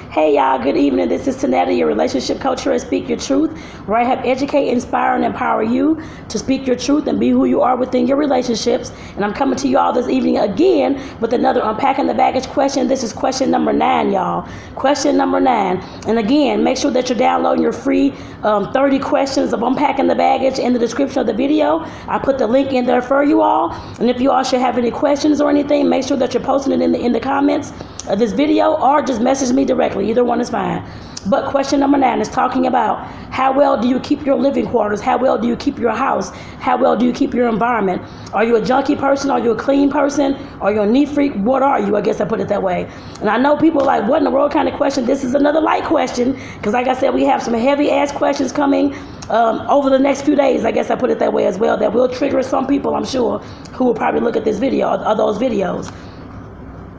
Hey y'all, good evening. This is Tonetta, your relationship coach here at Speak Your Truth, where I help educate, inspire, and empower you to speak your truth and be who you are within your relationships. And I'm coming to you all this evening again with another Unpacking the Baggage question. This is question number 9, y'all. Question number 9. And again, make sure that you're downloading your free 30 questions of Unpacking the Baggage in the description of the video. I put the link in there for you all. And if you all should have any questions or anything, make sure that you're posting it in the comments of this video, or just message me directly. Either one is fine. But question number 9 is talking about how well do you keep your living quarters? How well do you keep your house? How well do you keep your environment? Are you a junky person? Are you a clean person? Are you a neat freak? What are you? I guess I put it that way. And I know people are like, what in the world kind of question? This is another light question, because like I said, we have some heavy ass questions coming over the next few days. I guess I put it that way as well, that will trigger some people, I'm sure, who will probably look at this video or those videos.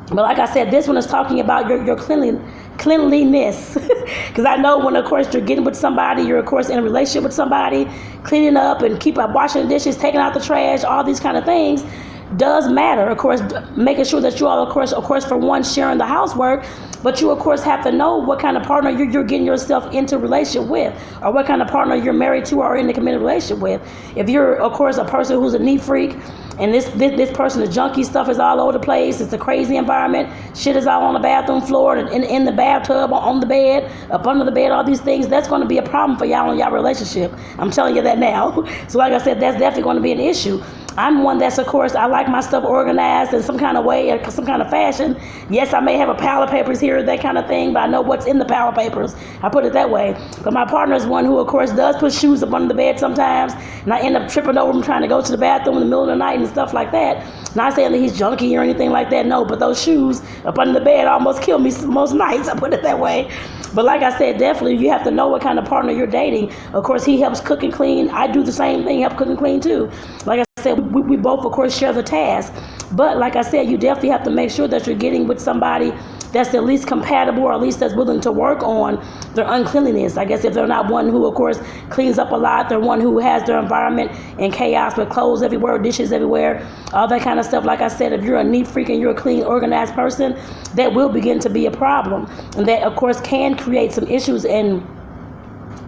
But like I said, this one is talking about your cleanliness. Because I know when, of course, you're getting with somebody, you're, of course, in a relationship with somebody, cleaning up and keep up washing the dishes, taking out the trash, all these kind of things does matter. Of course, making sure that you all, of course, for one, sharing the housework, but you, of course, have to know what kind of partner you're getting yourself into a relationship with, or what kind of partner you're married to or in a committed relationship with. If you're, of course, a person who's a neat freak, and this person, the junky stuff is all over the place, it's a crazy environment, shit is all on the bathroom floor, and in the bathtub, on the bed, up under the bed, all these things, that's going to be a problem for y'all in y'all relationship. I'm telling you that now. So like I said, that's definitely going to be an issue. I'm one that's, of course, I like my stuff organized in some kind of way, or some kind of fashion. Yes, I may have a pile of papers here, that kind of thing, but I know what's in the pile of papers. I put it that way. But my partner is one who, of course, does put shoes up under the bed sometimes, and I end up tripping over them trying to go to the bathroom in the middle of the night and stuff like that. Not saying that he's junky or anything like that, no, but those shoes up under the bed almost kill me most nights, I put it that way. But like I said, definitely you have to know what kind of partner you're dating. Of course, he helps cook and clean. I do the same thing, help cook and clean too. Like I said, we both, of course, share the task. But like I said, you definitely have to make sure that you're getting with somebody that's at least compatible, or at least that's willing to work on their uncleanliness. I guess if they're not one who, of course, cleans up a lot, they're one who has their environment in chaos with clothes everywhere, dishes everywhere, all that kind of stuff. Like I said, if you're a neat freak and you're a clean, organized person, that will begin to be a problem. And that, of course, can create some issues and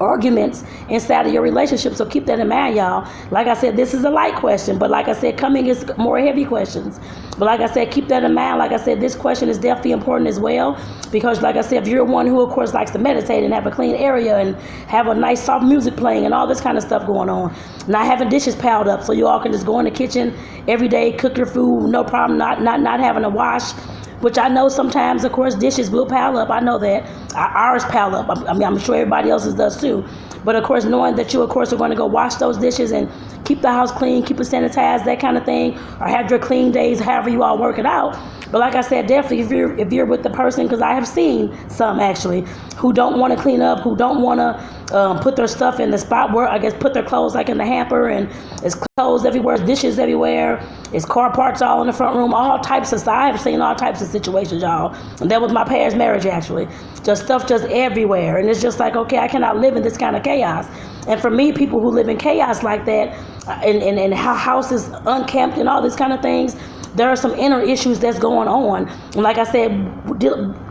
arguments inside of your relationship. So keep that in mind, y'all. Like I said, this is a light question, but like I said, coming is more heavy questions. But like I said, keep that in mind. Like I said, this question is definitely important as well, because like I said, if you're one who, of course, likes to meditate and have a clean area and have a nice soft music playing and all this kind of stuff going on, not having dishes piled up so you all can just go in the kitchen every day, cook your food, no problem, not having to wash, which I know sometimes, of course, dishes will pile up. I know that. Ours pile up. I mean, I'm sure everybody else's does too. But, of course, knowing that you, of course, are going to go wash those dishes and keep the house clean, keep it sanitized, that kind of thing, or have your clean days, however you all work it out. But like I said, definitely if you're with the person, because I have seen some actually who don't want to clean up, who don't want to put their stuff in the spot where, I guess, put their clothes like in the hamper, and it's clothes everywhere, dishes everywhere, it's car parts all in the front room, all types of stuff. I have seen all types of situations, y'all. And that was my past marriage, actually. Just stuff just everywhere. And it's just like, okay, I cannot live in this kind of chaos. And for me, people who live in chaos like that, and houses unkempt and all these kind of things, there are some inner issues that's going on. And like I said,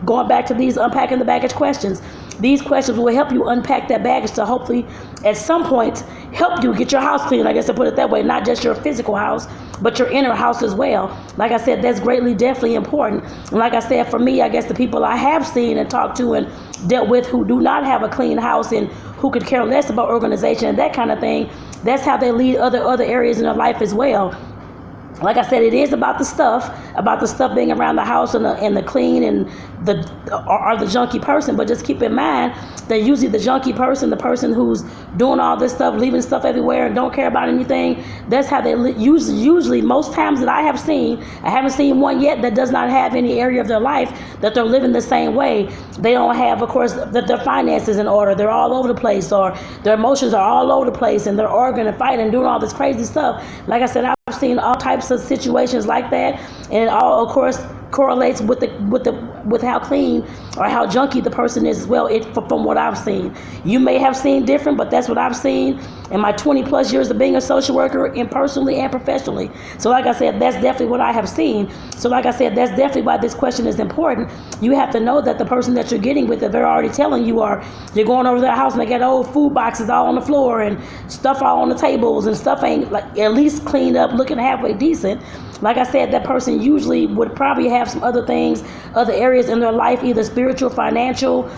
going back to these Unpacking the Baggage questions, these questions will help you unpack that baggage to hopefully at some point help you get your house clean. I guess I put it that way, not just your physical house, but your inner house as well. Like I said, that's definitely important. And like I said, for me, I guess the people I have seen and talked to and dealt with who do not have a clean house and who could care less about organization and that kind of thing, that's how they lead other areas in their life as well. Like I said, it is about the stuff being around the house and the clean and the junky person. But just keep in mind that usually the junky person, the person who's doing all this stuff, leaving stuff everywhere and don't care about anything, that's how they usually most times that I have seen. I haven't seen one yet that does not have any area of their life that they're living the same way. They don't have, of course, that their finances in order. They're all over the place, or their emotions are all over the place, and they're arguing and fighting and doing all this crazy stuff. Like I said, I've seen all types of situations like that, and it all, of course, correlates with how clean or how junky the person is as well. From what I've seen, you may have seen different, but that's what I've seen in my 20 plus years of being a social worker, and personally and professionally. So like I said, that's definitely what I have seen. So like I said, that's definitely why this question is important. You have to know that the person that you're getting with, that they're already telling you, are you're going over to their house and they got old food boxes all on the floor and stuff all on the tables, and stuff ain't like at least cleaned up, looking halfway decent. Like I said, that person usually would probably have some other things, other areas in their life, either spiritual, financial,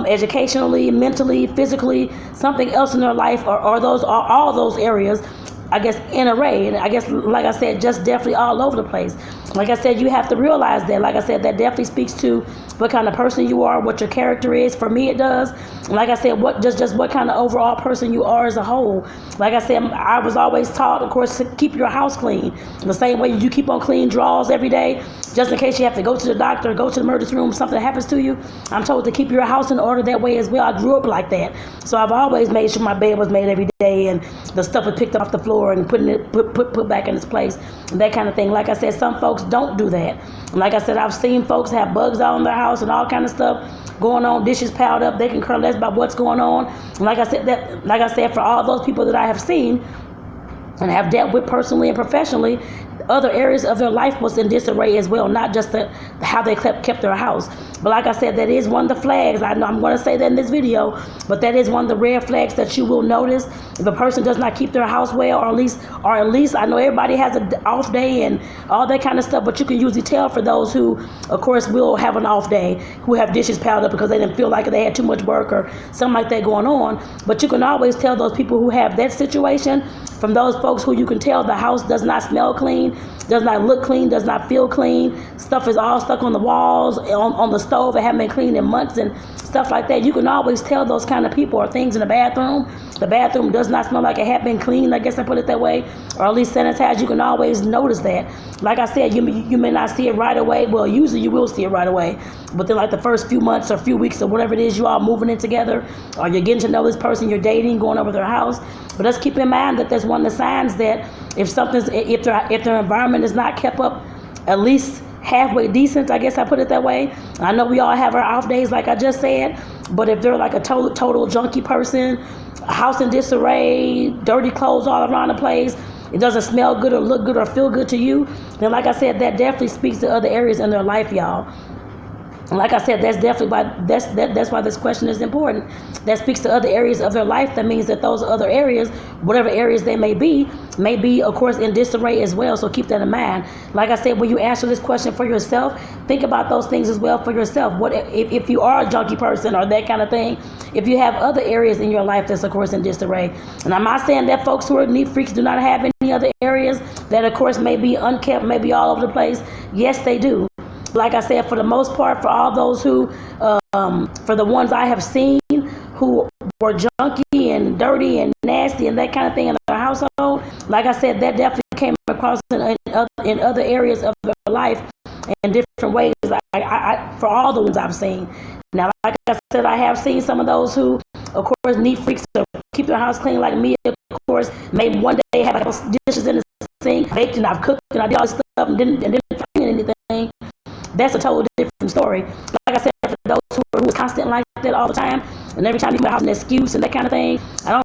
educationally, mentally, physically, something else in their life, or all those areas, I guess, in array. And I guess, like I said, just definitely all over the place. Like I said, you have to realize that. Like I said, that definitely speaks to what kind of person you are, what your character is. For me, it does. Like I said, just what kind of overall person you are as a whole. Like I said, I was always taught, of course, to keep your house clean. The same way you keep on clean drawers every day, just in case you have to go to the doctor, go to the emergency room, something happens to you. I'm told to keep your house in order that way as well. I grew up like that. So I've always made sure my bed was made every day and the stuff was picked up off the floor and put back in its place, and that kind of thing. Like I said, some folks don't do that. And like I said, I've seen folks have bugs out in their house and all kind of stuff going on, dishes piled up. They can care less about what's going on. And like I said, for all those people that I have seen and have dealt with personally and professionally, other areas of their life was in disarray as well, not just how they kept their house. But like I said, that is one of the flags. I know I'm going to say that in this video, but that is one of the red flags that you will notice if a person does not keep their house well, or at least I know everybody has an off day and all that kind of stuff, but you can usually tell for those who, of course, will have an off day, who have dishes piled up because they didn't feel like they had too much work or something like that going on. But you can always tell those people who have that situation from those folks who you can tell the house does not smell clean, does not look clean, does not feel clean. Stuff is all stuck on the walls, on the stove. It haven't been cleaned in months and stuff like that. You can always tell those kind of people, or things in the bathroom. The bathroom does not smell like it had been cleaned, I guess I put it that way, or at least sanitized. You can always notice that. Like I said, you may not see it right away. Well, usually you will see it right away. But then like the first few months or few weeks or whatever it is, you all moving in together, or you're getting to know this person you're dating, going over their house. But let's keep in mind that that's one of the signs that if their environment is not kept up at least halfway decent, I guess I put it that way. I know we all have our off days, like I just said, but if they're like a total junky person, a house in disarray, dirty clothes all around the place, it doesn't smell good or look good or feel good to you, then like I said, that definitely speaks to other areas in their life, y'all. And like I said, that's definitely why this question is important. That speaks to other areas of their life. That means that those other areas, whatever areas they may be, of course, in disarray as well. So keep that in mind. Like I said, when you answer this question for yourself, think about those things as well for yourself. What if you are a junky person or that kind of thing? If you have other areas in your life that's, of course, in disarray. And I'm not saying that folks who are neat freaks do not have any other areas that, of course, may be unkept, may be all over the place. Yes, they do. Like I said, for the most part, for all those who, for the ones I have seen who were junky and dirty and nasty and that kind of thing in their household, like I said, that definitely came across in other areas of their life in different ways. For all the ones I've seen. Now, like I said, I have seen some of those who, of course, neat freaks to keep their house clean, like me, of course. Maybe one day have like dishes in the sink, baked, and I've cooked and I did all this stuff and didn't clean anything. That's a totally different story. Like I said, for those who are constant like that all the time, and every time you come to the house, an excuse and that kind of thing, I don't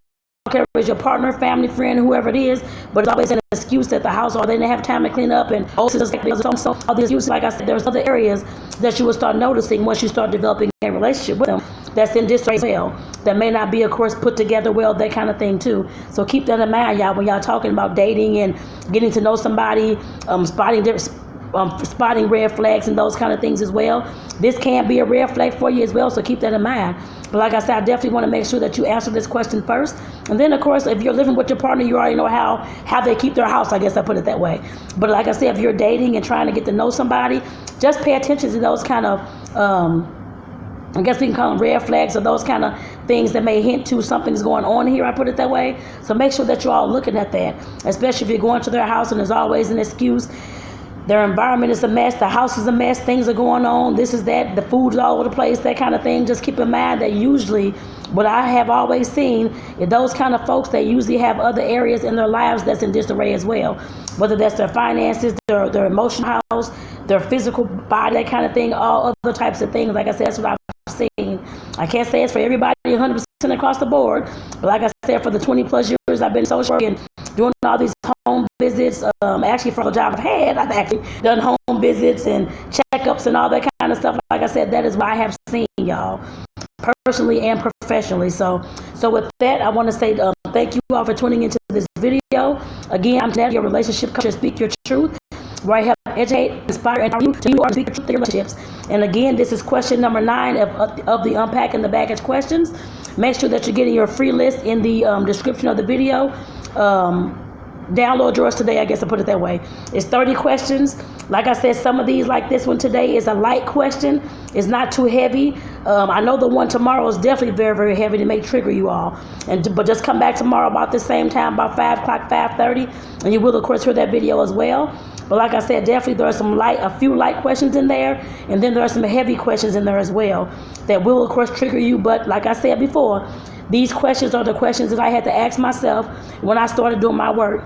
care if it's your partner, family, friend, whoever it is, but it's always an excuse that the house, or they didn't have time to clean up, and all these excuses. Like I said, there's other areas that you will start noticing once you start developing a relationship with them that's in disarray as well, that may not be, of course, put together well, that kind of thing too. So keep that in mind, y'all, when y'all talking about dating and getting to know somebody, spotting red flags and those kind of things as well. This can be a red flag for you as well, so keep that in mind. But like I said, I definitely want to make sure that you answer this question first. And then, of course, if you're living with your partner, you already know how they keep their house, I guess I put it that way. But like I said, if you're dating and trying to get to know somebody, just pay attention to those kind of, I guess we can call them red flags, or those kind of things that may hint to something's going on here, I put it that way. So make sure that you're all looking at that, especially if you're going to their house and there's always an excuse. Their environment is a mess. The house is a mess. Things are going on. This is that. The food's all over the place. That kind of thing. Just keep in mind that usually, what I have always seen is those kind of folks, they usually have other areas in their lives that's in disarray as well. Whether that's their finances, their emotional house, their physical body, that kind of thing. All other types of things. Like I said, that's what I've seen. I can't say it's for everybody 100% across the board. But like I said, for the 20 plus years I've been in social work and doing all these home visits, actually for the job I've had, I've actually done home visits and checkups and all that kind of stuff. Like I said, that is what I have seen, y'all, personally and professionally. So with that, I want to say thank you all for tuning into this video. Again, I'm Tonetta, your relationship coach, Speak Your Truth, where I help educate, inspire, and you to speak your truth in your relationships. And again, this is question number 9 of the Unpacking the Baggage questions. Make sure that you're getting your free list in the description of the video. Download yours today, I guess I'll put it that way. It's 30 questions. Like I said, some of these, like this one today, is a light question. It's not too heavy. I know the one tomorrow is definitely very, very heavy to make trigger you all. But just come back tomorrow about the same time, about 5 o'clock, 5:30, and you will, of course, hear that video as well. But like I said, definitely there are a few light questions in there, and then there are some heavy questions in there as well that will, of course, trigger you. But like I said before, these questions are the questions that I had to ask myself when I started doing my work.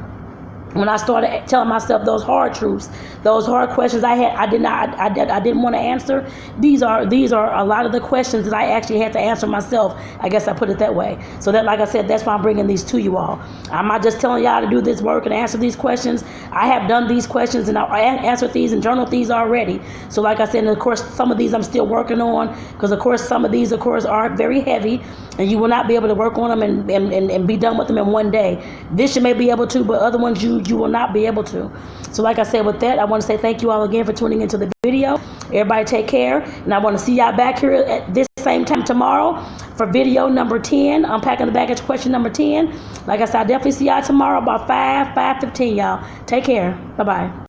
When I started telling myself those hard truths, those hard questions I didn't want to answer. These are a lot of the questions that I actually had to answer myself. I guess I put it that way. So that, like I said, that's why I'm bringing these to you all. I'm not just telling y'all to do this work and answer these questions. I have done these questions and I answered these and journaled these already. So like I said, and of course, some of these I'm still working on, because of course some of these, of course, are very heavy, and you will not be able to work on them and be done with them in one day. This you may be able to, but other ones you will not be able to. So like I said, with that, I want to say thank you all again for tuning into the video. Everybody take care, and I want to see y'all back here at this same time tomorrow for video number 10, Unpacking the Baggage question number 10. Like I said, I'll definitely see y'all tomorrow about 5:15, y'all. Take care. Bye-bye.